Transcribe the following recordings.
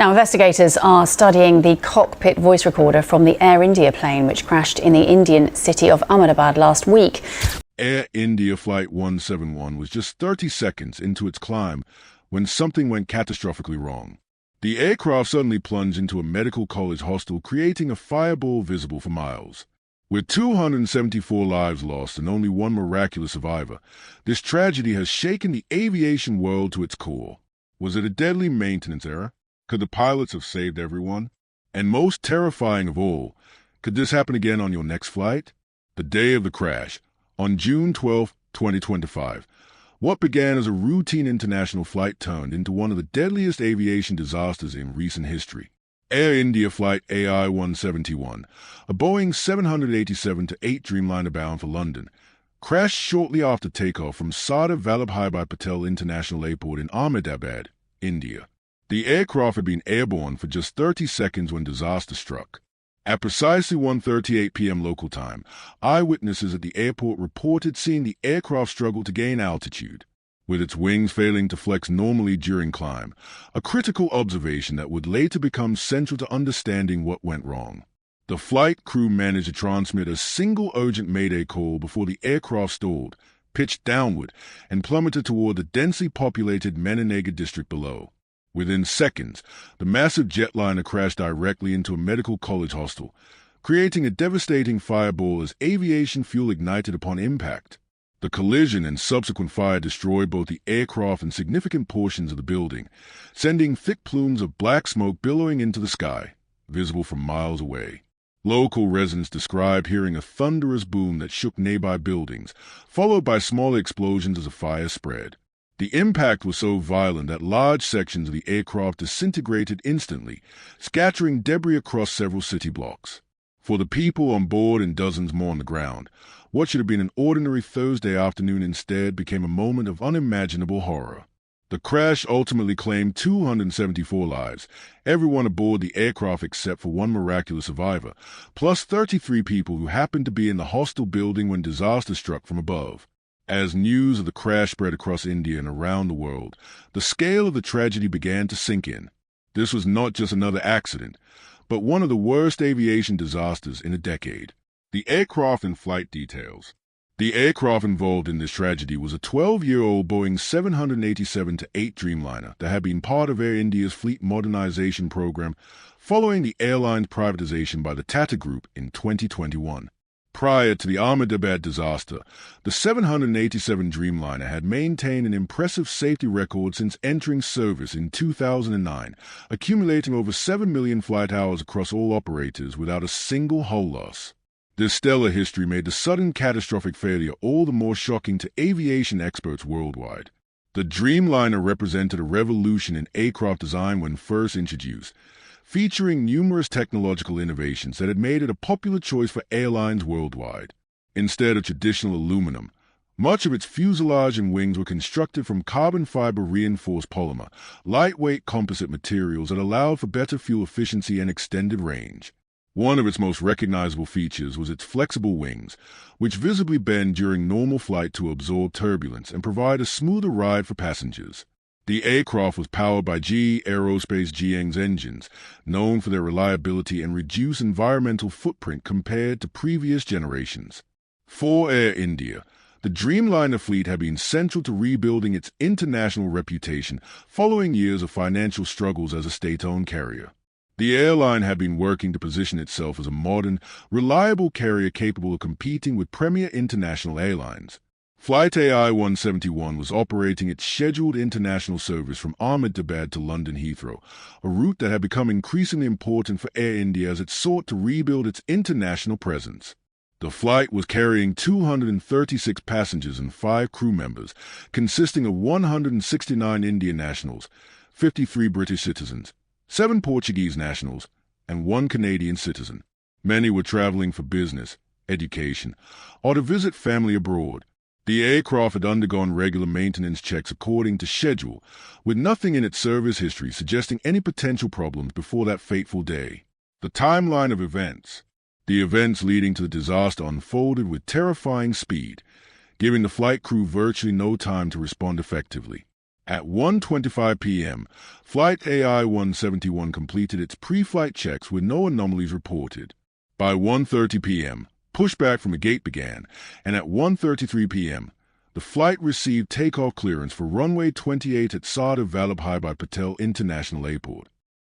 Now, investigators are studying the cockpit voice recorder from the Air India plane which crashed in the Indian city of Ahmedabad last week. Air India Flight 171 was just 30 seconds into its climb when something went catastrophically wrong. The aircraft suddenly plunged into a medical college hostel, creating a fireball visible for miles. With 274 lives lost and only one miraculous survivor, this tragedy has shaken the aviation world to its core. Was it a deadly maintenance error? Could the pilots have saved everyone? And most terrifying of all, could this happen again on your next flight? The day of the crash, on June 12, 2025, what began as a routine international flight turned into one of the deadliest aviation disasters in recent history. Air India Flight AI-171, a Boeing 787-8 Dreamliner bound for London, crashed shortly after takeoff from Sardar Vallabhbhai Patel International Airport in Ahmedabad, India. The aircraft had been airborne for just 30 seconds when disaster struck. At precisely 1:38 p.m. local time, eyewitnesses at the airport reported seeing the aircraft struggle to gain altitude, with its wings failing to flex normally during climb, a critical observation that would later become central to understanding what went wrong. The flight crew managed to transmit a single urgent mayday call before the aircraft stalled, pitched downward, and plummeted toward the densely populated Meninagar district below. Within seconds, the massive jetliner crashed directly into a medical college hostel, creating a devastating fireball as aviation fuel ignited upon impact. The collision and subsequent fire destroyed both the aircraft and significant portions of the building, sending thick plumes of black smoke billowing into the sky, visible from miles away. Local residents described hearing a thunderous boom that shook nearby buildings, followed by smaller explosions as the fire spread. The impact was so violent that large sections of the aircraft disintegrated instantly, scattering debris across several city blocks. For the people on board and dozens more on the ground, what should have been an ordinary Thursday afternoon instead became a moment of unimaginable horror. The crash ultimately claimed 274 lives, everyone aboard the aircraft except for one miraculous survivor, plus 33 people who happened to be in the hostel building when disaster struck from above. As news of the crash spread across India and around the world, the scale of the tragedy began to sink in. This was not just another accident, but one of the worst aviation disasters in a decade. The aircraft and flight details. The aircraft involved in this tragedy was a 12-year-old Boeing 787-8 Dreamliner that had been part of Air India's fleet modernization program following the airline's privatization by the Tata Group in 2021. Prior to the Ahmedabad disaster, the 787 Dreamliner had maintained an impressive safety record since entering service in 2009, accumulating over 7 million flight hours across all operators without a single hull loss. This stellar history made the sudden catastrophic failure all the more shocking to aviation experts worldwide. The Dreamliner represented a revolution in aircraft design when first introduced, featuring numerous technological innovations that had made it a popular choice for airlines worldwide. Instead of traditional aluminum, much of its fuselage and wings were constructed from carbon fiber reinforced polymer, lightweight composite materials that allowed for better fuel efficiency and extended range. One of its most recognizable features was its flexible wings, which visibly bend during normal flight to absorb turbulence and provide a smoother ride for passengers. The aircraft was powered by GE Aerospace GEnx engines, known for their reliability and reduced environmental footprint compared to previous generations. For Air India, the Dreamliner fleet had been central to rebuilding its international reputation following years of financial struggles as a state-owned carrier. The airline had been working to position itself as a modern, reliable carrier capable of competing with premier international airlines. Flight AI-171 was operating its scheduled international service from Ahmedabad to London Heathrow, a route that had become increasingly important for Air India as it sought to rebuild its international presence. The flight was carrying 236 passengers and 5 crew members, consisting of 169 Indian nationals, 53 British citizens, 7 Portuguese nationals, and 1 Canadian citizen. Many were traveling for business, education, or to visit family abroad. The aircraft had undergone regular maintenance checks according to schedule, with nothing in its service history suggesting any potential problems before that fateful day. The timeline of events. The events leading to the disaster unfolded with terrifying speed, giving the flight crew virtually no time to respond effectively. At 1:25 p.m., Flight AI-171 completed its pre-flight checks with no anomalies reported. By 1:30 p.m., pushback from the gate began, and at 1:33 p.m., the flight received takeoff clearance for runway 28 at Sardar Vallabhbhai Patel International Airport.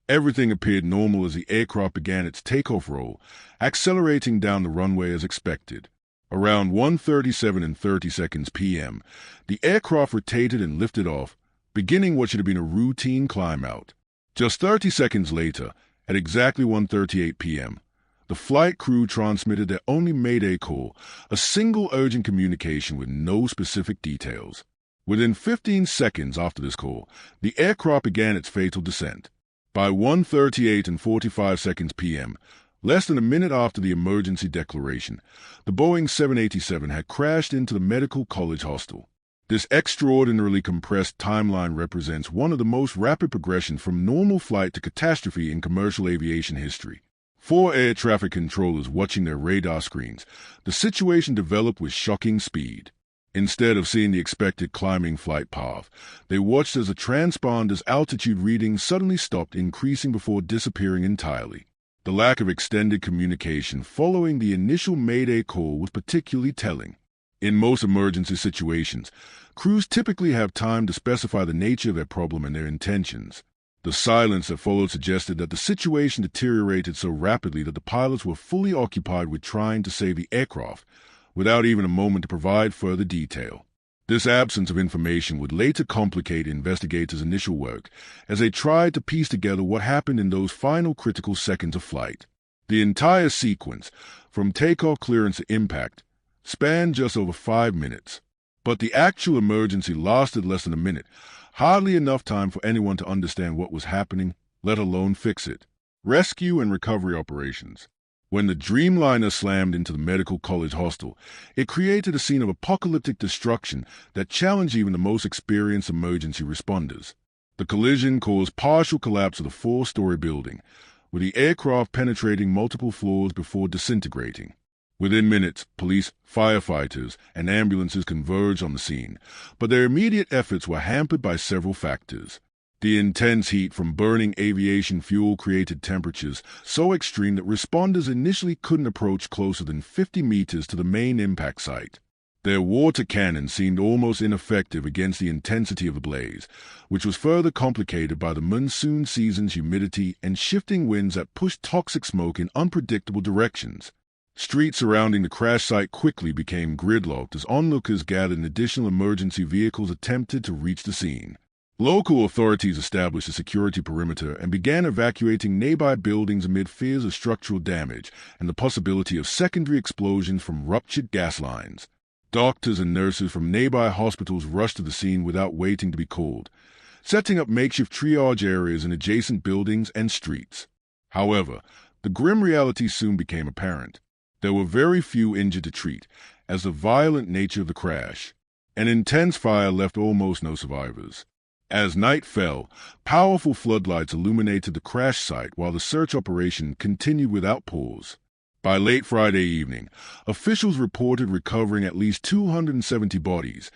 Everything appeared normal as the aircraft began its takeoff roll, accelerating down the runway as expected. Around 1:37:30 p.m., the aircraft rotated and lifted off, beginning what should have been a routine climb-out. Just 30 seconds later, at exactly 1:38 p.m., the flight crew transmitted their only Mayday call, a single urgent communication with no specific details. Within 15 seconds after this call, the aircraft began its fatal descent. By 1:38:45 p.m., less than a minute after the emergency declaration, the Boeing 787 had crashed into the Medical College Hostel. This extraordinarily compressed timeline represents one of the most rapid progressions from normal flight to catastrophe in commercial aviation history. For air traffic controllers watching their radar screens, the situation developed with shocking speed. Instead of seeing the expected climbing flight path, they watched as the transponder's altitude readings suddenly stopped increasing before disappearing entirely. The lack of extended communication following the initial Mayday call was particularly telling. In most emergency situations, crews typically have time to specify the nature of their problem and their intentions. The silence that followed suggested that the situation deteriorated so rapidly that the pilots were fully occupied with trying to save the aircraft, without even a moment to provide further detail. This absence of information would later complicate investigators' initial work as they tried to piece together what happened in those final critical seconds of flight. The entire sequence, from takeoff clearance to impact, spanned just over 5 minutes. But the actual emergency lasted less than a minute, hardly enough time for anyone to understand what was happening, let alone fix it. Rescue and recovery operations. When the Dreamliner slammed into the Medical College Hostel, it created a scene of apocalyptic destruction that challenged even the most experienced emergency responders. The collision caused partial collapse of the 4-story building, with the aircraft penetrating multiple floors before disintegrating. Within minutes, police, firefighters, and ambulances converged on the scene, but their immediate efforts were hampered by several factors. The intense heat from burning aviation fuel created temperatures so extreme that responders initially couldn't approach closer than 50 meters to the main impact site. Their water cannons seemed almost ineffective against the intensity of the blaze, which was further complicated by the monsoon season's humidity and shifting winds that pushed toxic smoke in unpredictable directions. Streets surrounding the crash site quickly became gridlocked as onlookers gathered and additional emergency vehicles attempted to reach the scene. Local authorities established a security perimeter and began evacuating nearby buildings amid fears of structural damage and the possibility of secondary explosions from ruptured gas lines. Doctors and nurses from nearby hospitals rushed to the scene without waiting to be called, setting up makeshift triage areas in adjacent buildings and streets. However, the grim reality soon became apparent. There were very few injured to treat, as the violent nature of the crash. An intense fire left almost no survivors. As night fell, powerful floodlights illuminated the crash site while the search operation continued without pause. By late Friday evening, officials reported recovering at least 270 bodies,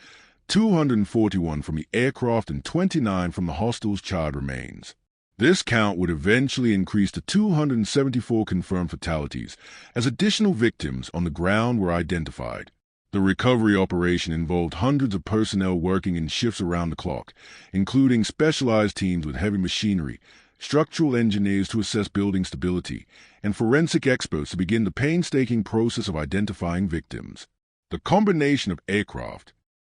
241 from the aircraft and 29 from the hostel's charred remains. This count would eventually increase to 274 confirmed fatalities, as additional victims on the ground were identified. The recovery operation involved hundreds of personnel working in shifts around the clock, including specialized teams with heavy machinery, structural engineers to assess building stability, and forensic experts to begin the painstaking process of identifying victims. The combination of aircraft,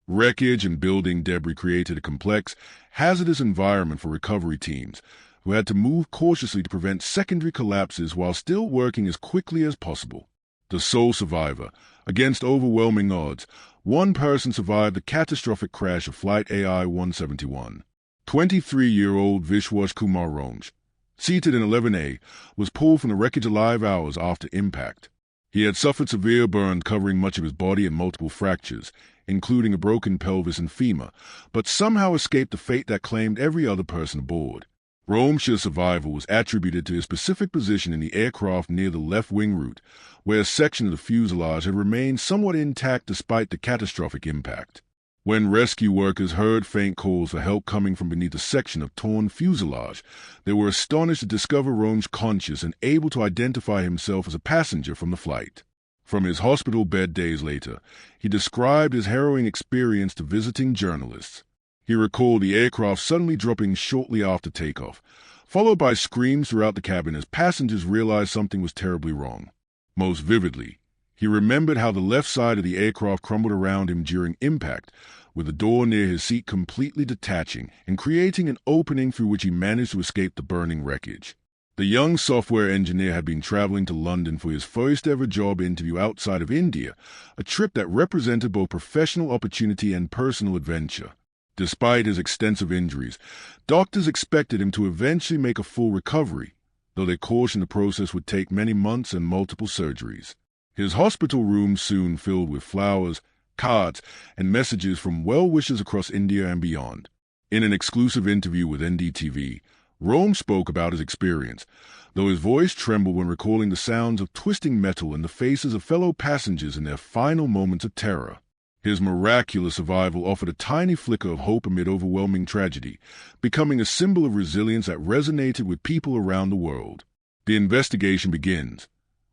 wreckage, and building debris created a complex, hazardous environment for recovery teams, who had to move cautiously to prevent secondary collapses while still working as quickly as possible. The sole survivor, against overwhelming odds, one person survived the catastrophic crash of Flight AI-171. 23-year-old Vishwas Kumar Romsh, seated in 11A, was pulled from the wreckage alive hours after impact. He had suffered severe burns covering much of his body and multiple fractures, including a broken pelvis and femur, but somehow escaped the fate that claimed every other person aboard. Romsh's survival was attributed to his specific position in the aircraft near the left wing root, where a section of the fuselage had remained somewhat intact despite the catastrophic impact. When rescue workers heard faint calls for help coming from beneath a section of torn fuselage, they were astonished to discover Rome's conscious and able to identify himself as a passenger from the flight. From his hospital bed days later, he described his harrowing experience to visiting journalists. He recalled the aircraft suddenly dropping shortly after takeoff, followed by screams throughout the cabin as passengers realized something was terribly wrong. Most vividly, he remembered how the left side of the aircraft crumbled around him during impact, with the door near his seat completely detaching and creating an opening through which he managed to escape the burning wreckage. The young software engineer had been traveling to London for his first-ever job interview outside of India, a trip that represented both professional opportunity and personal adventure. Despite his extensive injuries, doctors expected him to eventually make a full recovery, though they cautioned the process would take many months and multiple surgeries. His hospital room soon filled with flowers, cards, and messages from well-wishers across India and beyond. In an exclusive interview with NDTV, Rome spoke about his experience, though his voice trembled when recalling the sounds of twisting metal in the faces of fellow passengers in their final moments of terror. His miraculous survival offered a tiny flicker of hope amid overwhelming tragedy, becoming a symbol of resilience that resonated with people around the world. The investigation begins.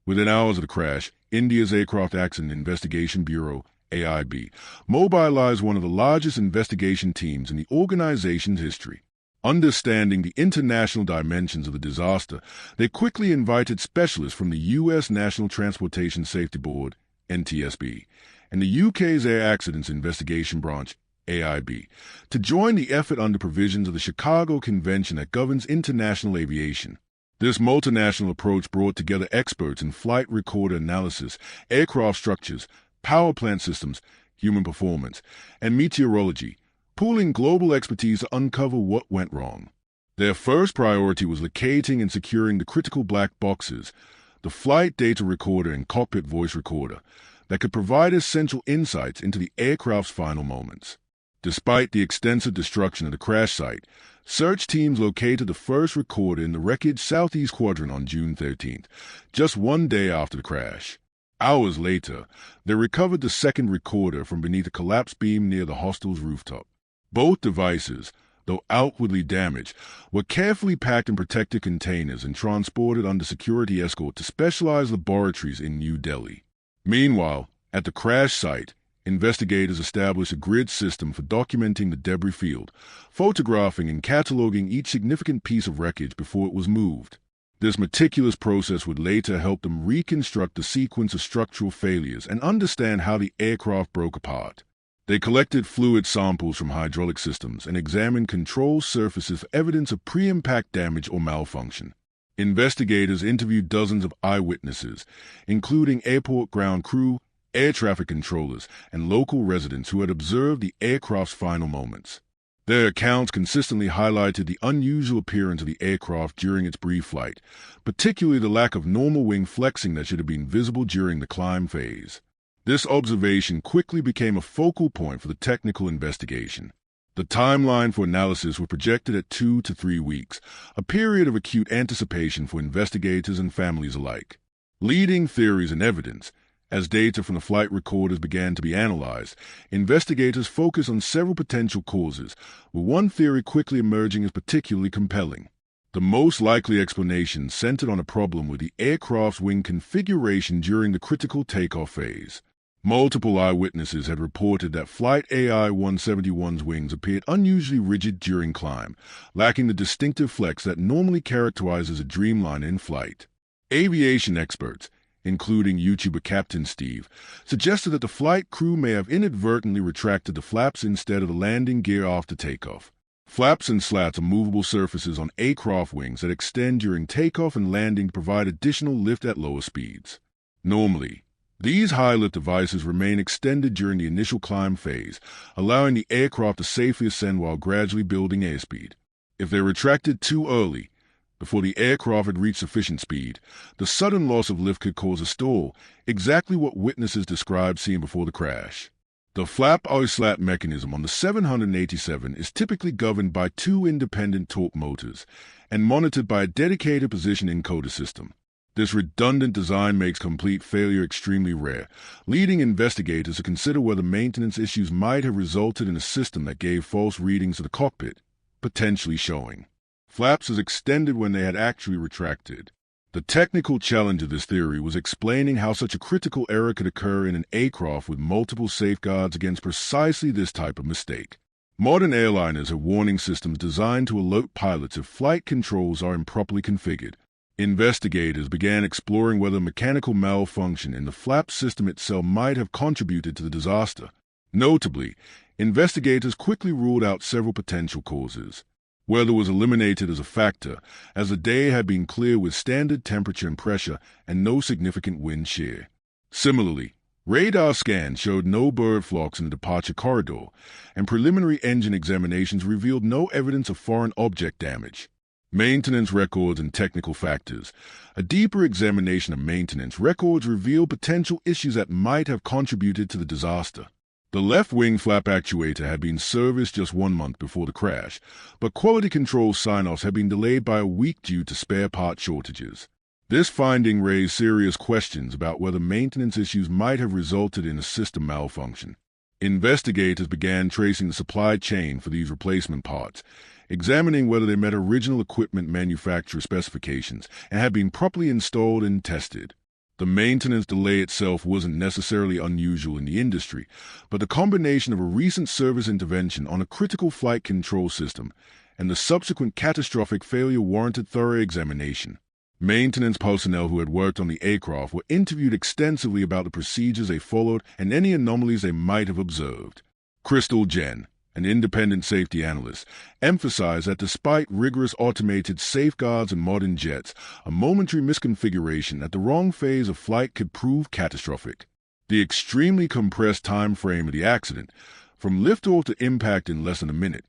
Within hours of the crash, India's Aircraft Accident Investigation Bureau, AIB, mobilized one of the largest investigation teams in the organization's history. Understanding the international dimensions of the disaster, they quickly invited specialists from the U.S. National Transportation Safety Board, NTSB, and the UK's Air Accidents Investigation Branch, AIB, to join the effort under provisions of the Chicago Convention that governs international aviation. This multinational approach brought together experts in flight recorder analysis, aircraft structures, power plant systems, human performance, and meteorology, pooling global expertise to uncover what went wrong. Their first priority was locating and securing the critical black boxes, the flight data recorder and cockpit voice recorder, that could provide essential insights into the aircraft's final moments. Despite the extensive destruction of the crash site, search teams located the first recorder in the wreckage southeast quadrant on June 13th, just one day after the crash. Hours later, they recovered the second recorder from beneath a collapsed beam near the hostel's rooftop. Both devices, though outwardly damaged, were carefully packed in protected containers and transported under security escort to specialized laboratories in New Delhi. Meanwhile, at the crash site, investigators established a grid system for documenting the debris field, photographing and cataloging each significant piece of wreckage before it was moved. This meticulous process would later help them reconstruct the sequence of structural failures and understand how the aircraft broke apart. They collected fluid samples from hydraulic systems and examined control surfaces for evidence of pre-impact damage or malfunction. Investigators interviewed dozens of eyewitnesses, including airport ground crew, air traffic controllers, and local residents who had observed the aircraft's final moments. Their accounts consistently highlighted the unusual appearance of the aircraft during its brief flight, particularly the lack of normal wing flexing that should have been visible during the climb phase. This observation quickly became a focal point for the technical investigation. The timeline for analysis was projected at 2 to 3 weeks, a period of acute anticipation for investigators and families alike. Leading theories and evidence. As data from the flight recorders began to be analyzed, investigators focused on several potential causes, with one theory quickly emerging as particularly compelling. The most likely explanation centered on a problem with the aircraft's wing configuration during the critical takeoff phase. Multiple eyewitnesses had reported that Flight AI-171's wings appeared unusually rigid during climb, lacking the distinctive flex that normally characterizes a Dreamliner in flight. Aviation experts, including YouTuber Captain Steve, suggested that the flight crew may have inadvertently retracted the flaps instead of the landing gear after takeoff. Flaps and slats are movable surfaces on aircraft wings that extend during takeoff and landing to provide additional lift at lower speeds. Normally, these high-lift devices remain extended during the initial climb phase, allowing the aircraft to safely ascend while gradually building airspeed. If they retracted too early, before the aircraft had reached sufficient speed, the sudden loss of lift could cause a stall, exactly what witnesses described seeing before the crash. The flap or slat mechanism on the 787 is typically governed by 2 independent torque motors and monitored by a dedicated position encoder system. This redundant design makes complete failure extremely rare, leading investigators to consider whether maintenance issues might have resulted in a system that gave false readings to the cockpit, potentially showing flaps as extended when they had actually retracted. The technical challenge of this theory was explaining how such a critical error could occur in an aircraft with multiple safeguards against precisely this type of mistake. Modern airliners have warning systems designed to alert pilots if flight controls are improperly configured. Investigators began exploring whether mechanical malfunction in the flap system itself might have contributed to the disaster. Notably, investigators quickly ruled out several potential causes. Weather was eliminated as a factor, as the day had been clear with standard temperature and pressure and no significant wind shear. Similarly, radar scans showed no bird flocks in the departure corridor, and preliminary engine examinations revealed no evidence of foreign object damage. Maintenance records and technical factors. A deeper examination of maintenance records revealed potential issues that might have contributed to the disaster. The left wing flap actuator had been serviced just 1 month before the crash, but quality control sign-offs had been delayed by a week due to spare part shortages. This finding raised serious questions about whether maintenance issues might have resulted in a system malfunction. Investigators began tracing the supply chain for these replacement parts, examining whether they met original equipment manufacturer specifications and had been properly installed and tested. The maintenance delay itself wasn't necessarily unusual in the industry, but the combination of a recent service intervention on a critical flight control system and the subsequent catastrophic failure warranted thorough examination. Maintenance personnel who had worked on the aircraft were interviewed extensively about the procedures they followed and any anomalies they might have observed. Crystal Jen, an independent safety analyst, emphasized that despite rigorous automated safeguards and modern jets, a momentary misconfiguration at the wrong phase of flight could prove catastrophic. The extremely compressed time frame of the accident, from liftoff to impact in less than a minute,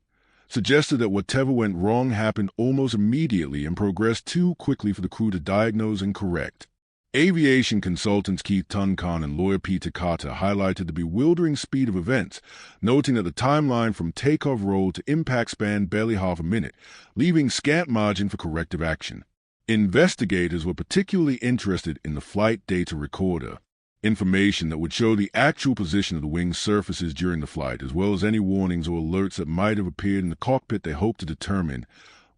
suggested that whatever went wrong happened almost immediately and progressed too quickly for the crew to diagnose and correct. Aviation consultants Keith Tuncan and lawyer Peter Carter highlighted the bewildering speed of events, noting that the timeline from takeoff roll to impact spanned barely half a minute, leaving scant margin for corrective action. Investigators were particularly interested in the flight data recorder, information that would show the actual position of the wing surfaces during the flight, as well as any warnings or alerts that might have appeared in the cockpit. They hoped to determine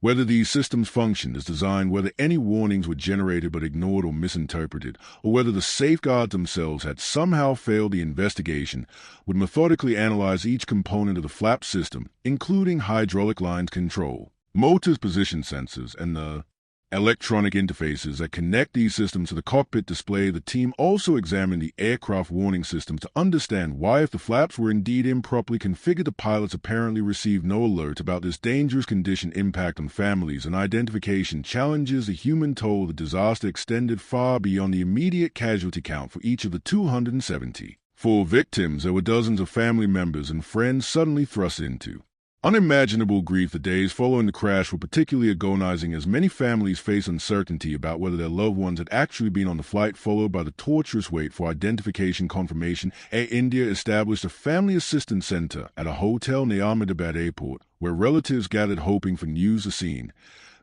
whether these systems functioned as designed, whether any warnings were generated but ignored or misinterpreted, or whether the safeguards themselves had somehow failed. The investigation would methodically analyze each component of the flap system, including hydraulic lines control, motors, position sensors, and the electronic interfaces that connect these systems to the cockpit display. The team also examined the aircraft warning systems to understand why, if the flaps were indeed improperly configured, the pilots apparently received no alert about this dangerous condition impact on families and identification challenges. The human toll of the disaster extended far beyond the immediate casualty count. For each of the 274 victims, there were dozens of family members and friends suddenly thrust into unimaginable grief. The days following the crash were particularly agonizing as many families faced uncertainty about whether their loved ones had actually been on the flight, followed by the torturous wait for identification confirmation. Air India established a family assistance center at a hotel near Ahmedabad airport, where relatives gathered hoping for news. The scene.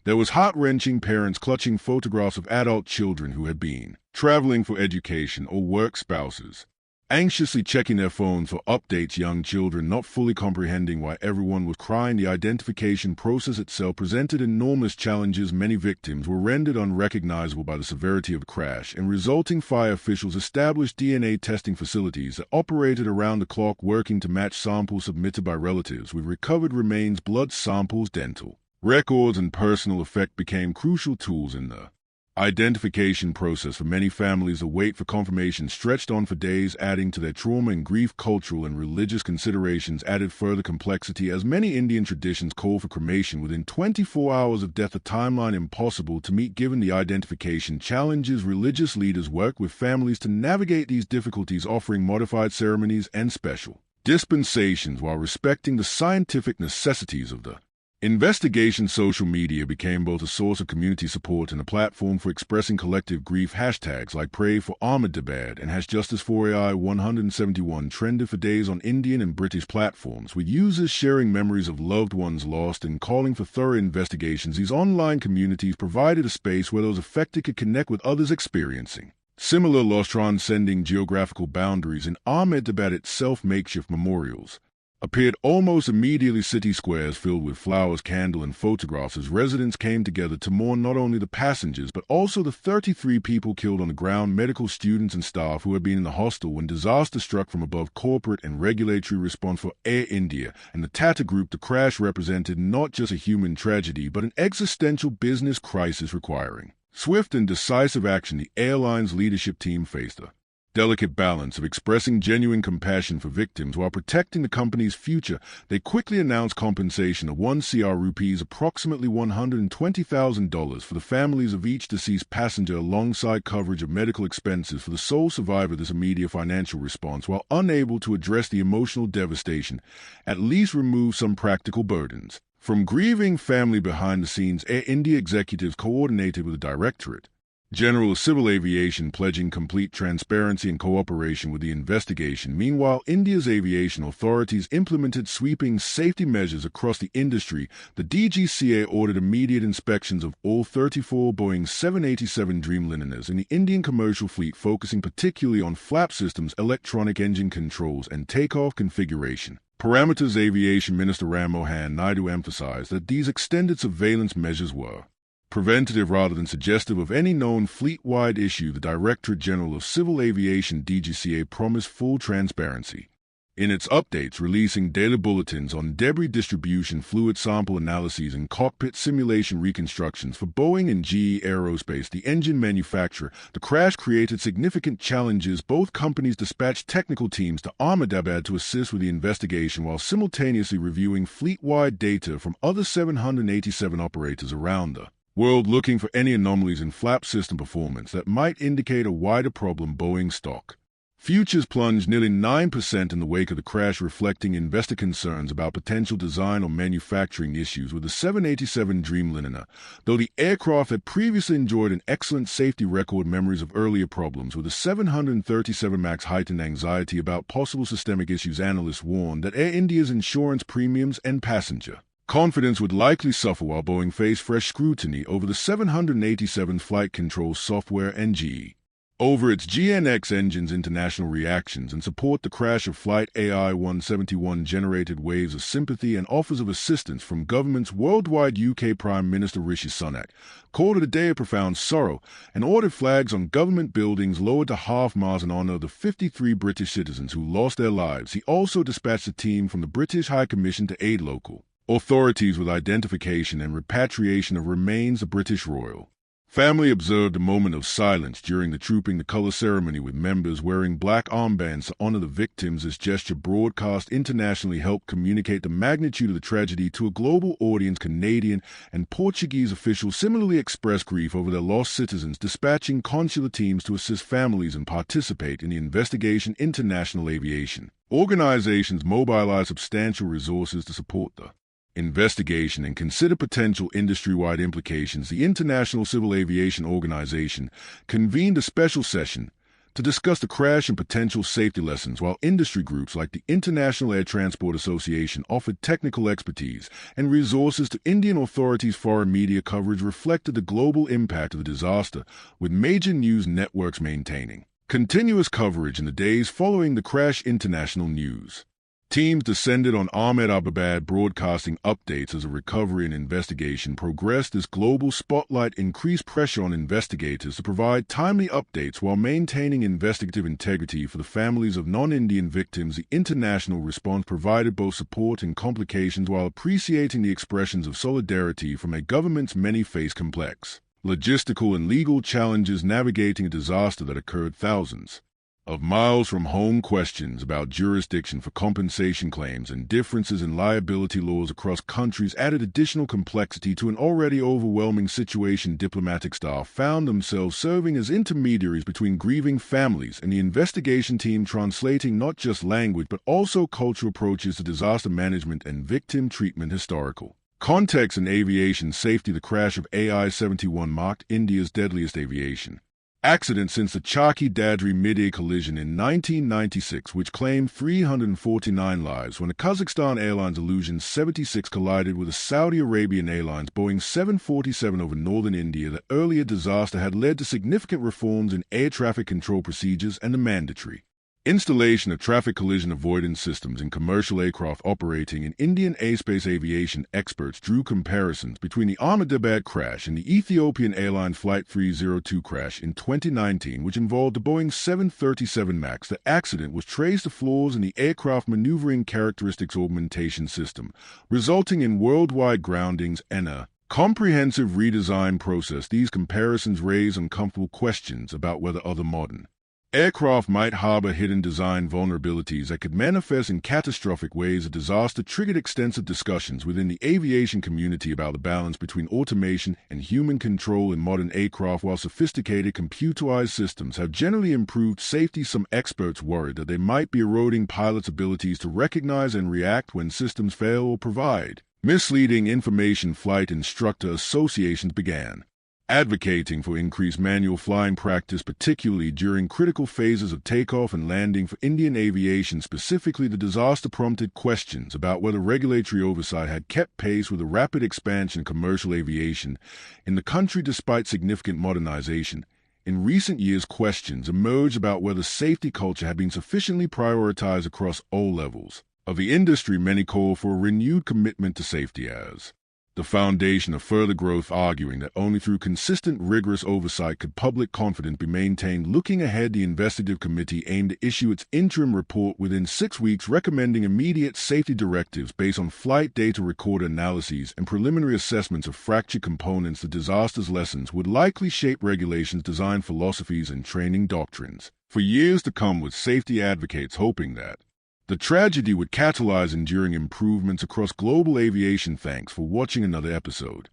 There was heart-wrenching, parents clutching photographs of adult children who had been traveling for education or work, spouses anxiously checking their phones for updates, young children not fully comprehending why everyone was crying. The identification process itself presented enormous challenges. Many victims were rendered unrecognizable by the severity of the crash, and resulting fire officials established DNA testing facilities that operated around the clock, working to match samples submitted by relatives with recovered remains, blood samples, dental records, and personal effect became crucial tools in the identification process. For many families, the wait for confirmation stretched on for days, adding to their trauma and grief. Cultural and religious considerations added further complexity, as many Indian traditions call for cremation within 24 hours of death, a timeline impossible to meet given the identification challenges. Religious leaders work with families to navigate these difficulties, offering modified ceremonies and special dispensations while respecting the scientific necessities of the Investigation social media became both a source of community support and a platform for expressing collective grief. Hashtags like Pray for Ahmedabad and #Justice4AI171 trended for days on Indian and British platforms, with users sharing memories of loved ones lost and calling for thorough investigations. These online communities provided a space where those affected could connect with others experiencing similar loss, transcending geographical boundaries. In Ahmedabad itself, makeshift memorials appeared almost immediately, city squares filled with flowers, candles, and photographs as residents came together to mourn not only the passengers but also the 33 people killed on the ground, medical students and staff who had been in the hostel when disaster struck from above. Corporate and regulatory response for Air India and the Tata Group. The crash represented not just a human tragedy but an existential business crisis requiring swift and decisive action. The airline's leadership team faced a delicate balance of expressing genuine compassion for victims while protecting the company's future. They quickly announced compensation of 1 crore rupees, approximately $120,000, for the families of each deceased passenger, alongside coverage of medical expenses for the sole survivor. This immediate financial response, while unable to address the emotional devastation, at least removed some practical burdens from grieving family. Behind the scenes, Air India executives coordinated with the Directorate General of Civil Aviation, pledging complete transparency and cooperation with the investigation. Meanwhile, India's aviation authorities implemented sweeping safety measures across the industry. The DGCA ordered immediate inspections of all 34 Boeing 787 Dreamliners in the Indian commercial fleet, focusing particularly on flap systems, electronic engine controls, and takeoff configuration parameters. Aviation Minister Ram Mohan Naidu emphasized that these extended surveillance measures were preventative rather than suggestive of any known fleet-wide issue. The Directorate General of Civil Aviation DGCA promised full transparency in its updates, releasing daily bulletins on debris distribution, fluid sample analyses, and cockpit simulation reconstructions for Boeing and GE Aerospace, the engine manufacturer. The crash created significant challenges. Both companies dispatched technical teams to Ahmedabad to assist with the investigation while simultaneously reviewing fleet-wide data from other 787 operators around the world, looking for any anomalies in flap system performance that might indicate a wider problem. Boeing stock futures plunged nearly 9% in the wake of the crash, reflecting investor concerns about potential design or manufacturing issues with the 787 Dreamliner. Though the aircraft had previously enjoyed an excellent safety record, memories of earlier problems with the 737 MAX heightened anxiety about possible systemic issues. Analysts warned that Air India's insurance premiums and passenger confidence would likely suffer while Boeing faced fresh scrutiny over the 787's flight control software and GE over its GNX engines. International reactions in support the crash of Flight AI-171 generated waves of sympathy and offers of assistance from governments worldwide. UK Prime Minister Rishi Sunak called it a day of profound sorrow and ordered flags on government buildings lowered to half-mast in honor of the 53 British citizens who lost their lives. He also dispatched a team from the British High Commission to aid local authorities with identification and repatriation of remains. The British royal family observed a moment of silence during the Trooping the Colour ceremony, with members wearing black armbands to honor the victims. This gesture, broadcast internationally, helped communicate the magnitude of the tragedy to a global audience. Canadian and Portuguese officials similarly expressed grief over their lost citizens, dispatching consular teams to assist families and participate in the investigation. International aviation organizations mobilized substantial resources to support the investigation and consider potential industry-wide implications. The International Civil Aviation Organization convened a special session to discuss the crash and potential safety lessons, while industry groups like the International Air Transport Association offered technical expertise and resources to Indian authorities. Foreign media coverage reflected the global impact of the disaster, with major news networks maintaining continuous coverage in the days following the crash. International news teams descended on Ahmedabad, broadcasting updates as a recovery and investigation progressed. This global spotlight increased pressure on investigators to provide timely updates while maintaining investigative integrity for the families of non-Indian victims. The international response provided both support and complications while appreciating the expressions of solidarity from a government's many face complex logistical and legal challenges navigating a disaster that occurred thousands of miles from home. Questions about jurisdiction for compensation claims and differences in liability laws across countries added additional complexity to an already overwhelming situation. Diplomatic staff found themselves serving as intermediaries between grieving families and the investigation team, translating not just language but also cultural approaches to disaster management and victim treatment. Historical Context in aviation safety. The crash of AI-71 marked India's deadliest aviation accident since the Chakki-Dadri mid-air collision in 1996, which claimed 349 lives when a Kazakhstan Airlines Illusion 76 collided with a Saudi Arabian Airlines Boeing 747 over northern India. The earlier disaster had led to significant reforms in air traffic control procedures and the mandatory installation of traffic collision avoidance systems in commercial aircraft operating in Indian airspace. Aviation experts drew comparisons between the Ahmedabad crash and the Ethiopian airline Flight 302 crash in 2019, which involved a Boeing 737 MAX. The accident was traced to flaws in the aircraft maneuvering characteristics augmentation system, resulting in worldwide groundings and a comprehensive redesign process. These comparisons raise uncomfortable questions about whether other modern aircraft might harbor hidden design vulnerabilities that could manifest in catastrophic ways. A disaster triggered extensive discussions within the aviation community about the balance between automation and human control in modern aircraft. While sophisticated computerized systems have generally improved safety, some experts worried that they might be eroding pilots' abilities to recognize and react when systems fail or provide misleading information. Flight instructor associations began advocating for increased manual flying practice, particularly during critical phases of takeoff and landing. For Indian aviation specifically, the disaster prompted questions about whether regulatory oversight had kept pace with the rapid expansion of commercial aviation in the country. Despite significant modernization in recent years, questions emerged about whether safety culture had been sufficiently prioritized across all levels of the industry. Many call for a renewed commitment to safety as the foundation of further growth, arguing that only through consistent, rigorous oversight could public confidence be maintained. Looking ahead, the investigative committee aimed to issue its interim report within 6 weeks, recommending immediate safety directives based on flight data recorder analyses and preliminary assessments of fractured components. The disaster's lessons would likely shape regulations, design philosophies, and training doctrines for years to come, with safety advocates hoping that the tragedy would catalyze enduring improvements across global aviation. Thanks for watching another episode.